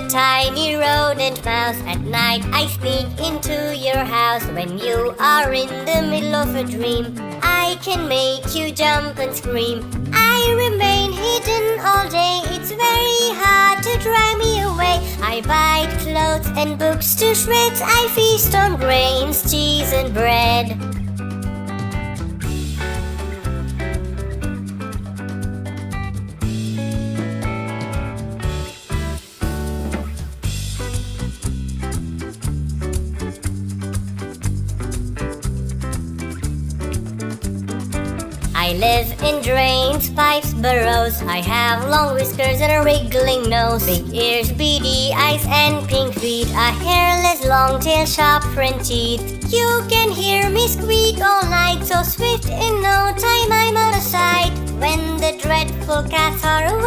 tiny rodent mouse. At night I sneak into your house when you are in the middle of a dream. I can make you jump and scream. I remain hidden all day. It's very hard to drive me away. I bite clothes and books to shreds. I feast on grains, cheese and bread. I live in drains, pipes, burrows. I have long whiskers and a wriggling nose, big ears, beady eyes and pink feet, a hairless long tail, sharp front teeth. You can hear me squeak all night, so swift in no time I'm out of sight. When the dreadful cats are away,